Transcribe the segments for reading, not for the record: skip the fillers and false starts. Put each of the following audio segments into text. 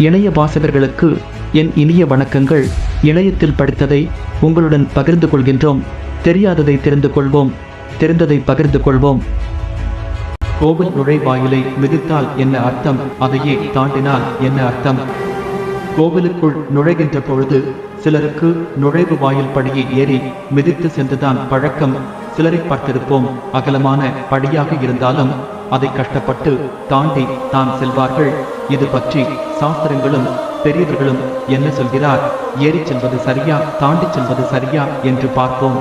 இணைய வாசகர்களுக்கு என் இனிய வணக்கங்கள். இணையத்தில் படித்ததை உங்களுடன் பகிர்ந்து கொள்கின்றோம். தெரியாததை தெரிந்து கொள்வோம், தெரிந்ததை பகிர்ந்து கொள்வோம். கோவில் நுழைவாயிலை மிதித்தால் என்ன அர்த்தம், அதையே தாண்டினால் என்ன அர்த்தம்? கோவிலுக்குள் நுழைகின்ற பொழுது சிலருக்கு நுழைவு வாயில் படியை ஏறி மிதித்து சென்றுதான் பழக்கம். சிலரை பார்த்திருப்போம், அகலமான படியாக இருந்தாலும் அதை கஷ்டப்பட்டு தாண்டி தான் செல்வார்கள். இது பற்றி சாஸ்திரங்களும் பெரியவர்களும் என்ன சொல்கிறார்? ஏறி செல்வது சரியா, தாண்டி செல்வது சரியா என்று பார்ப்போம்.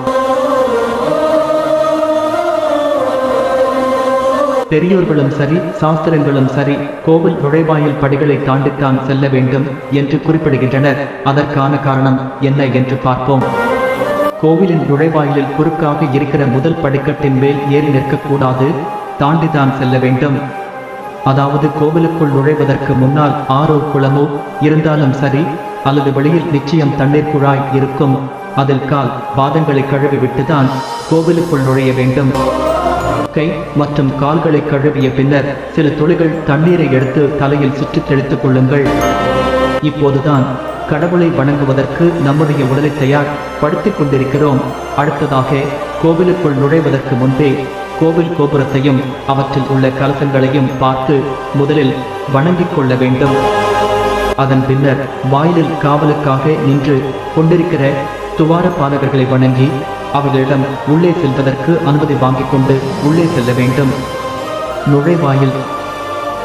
பெரியோர்களும் சரி, சாஸ்திரங்களும் சரி, கோவில் நுழைவாயில் படிகளை தாண்டித்தான் செல்ல வேண்டும் என்று குறிப்பிடுகின்றனர். அதற்கான காரணம் என்ன என்று பார்ப்போம். கோவிலின் நுழைவாயிலில் குறுக்காக இருக்கிற முதல் படிக்கட்டின் மேல் ஏறி நிற்கக்கூடாது, தாண்டிதான் செல்ல வேண்டும். அதாவது கோவிலுக்குள் நுழைவதற்கு முன்னால் ஆறோ குளமோ இருந்தாலும் சரி, அல்லது வெளியில் நிச்சயம் தண்ணீர் குழாய் இருக்கும். அதில் கால் பாதங்களை கழுவி விட்டுதான் கோவிலுக்குள் நுழைய வேண்டும். கை மற்றும் கால்களை கழுவிய பின்னர் சில துளிகள் தண்ணீரை எடுத்து தலையில் சுற்றி தெளித்துக் கொள்ளுங்கள். இப்போதுதான் கடவுளை வணங்குவதற்கு நம்முடைய உடலை தயார் படுத்திக் கொண்டிருக்கிறோம். அடுத்ததாக கோவிலுக்குள் நுழைவதற்கு முன்பே கோவில் கோபுரத்தையும் அவற்றில் உள்ள கலசங்களையும் பார்த்து முதலில் வணங்கிக் கொள்ள வேண்டும். அதன் பின்னர் வாயிலில் காவலுக்காக நின்று கொண்டிருக்கிற துவார பாலகர்களை வணங்கி அவர்களிடம் உள்ளே செல்வதற்கு அனுமதி வாங்கிக் கொண்டு உள்ளே செல்ல வேண்டும். நுழைவாயில்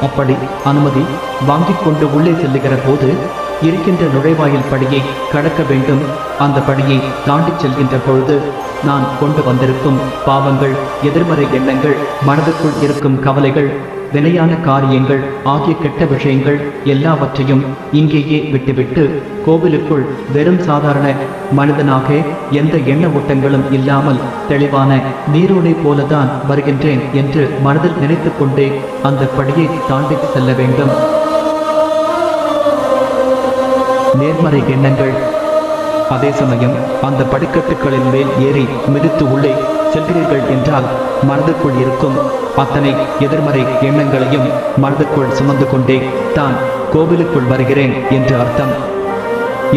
அப்படி அனுமதி வாங்கிக் கொண்டு உள்ளே செல்லுகிற போது இருக்கின்ற நுழைவாயில் படியை கடக்க வேண்டும். அந்த படியை தாண்டி செல்கின்ற பொழுது நான் கொண்டு வந்திருக்கும் பாவங்கள், எதிர்மறை எண்ணங்கள், மனதுக்குள் இருக்கும் கவலைகள், வினையான காரியங்கள் ஆகிய கெட்ட விஷயங்கள் எல்லாவற்றையும் இங்கேயே விட்டுவிட்டு கோவிலுக்குள் வெறும் சாதாரண மனிதனாக எந்த எண்ண ஓட்டங்களும் இல்லாமல் தெளிவான நீரோடை போலதான் வருகின்றேன் என்று மனதில் நினைத்து கொண்டே அந்த படியை தாண்டி செல்ல வேண்டும். நேர்மறை எண்ணங்கள். அதே சமயம் அந்த படிக்கட்டுகளின் மேல் ஏறி மிதித்து உள்ளே செல்கிறீர்கள் என்றால் மனதுக்குள் இருக்கும் அத்தனை எதிர்மறை எண்ணங்களையும் மனதுக்குள் சுமந்து கொண்டே தான் கோவிலுக்குள் வருகிறேன் என்று அர்த்தம்.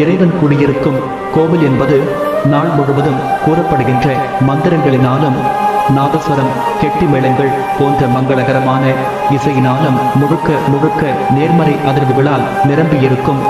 இறைவன் குடியிருக்கும் கோவில் என்பது நாள் முழுவதும் கூறப்படுகின்ற மந்திரங்களினாலும் நாதஸ்வரம், கெட்டி மேளங்கள் போன்ற மங்களகரமான இசையினாலும் முழுக்க முழுக்க நேர்மறை அதிர்வுகளால் நிரம்பியிருக்கும்.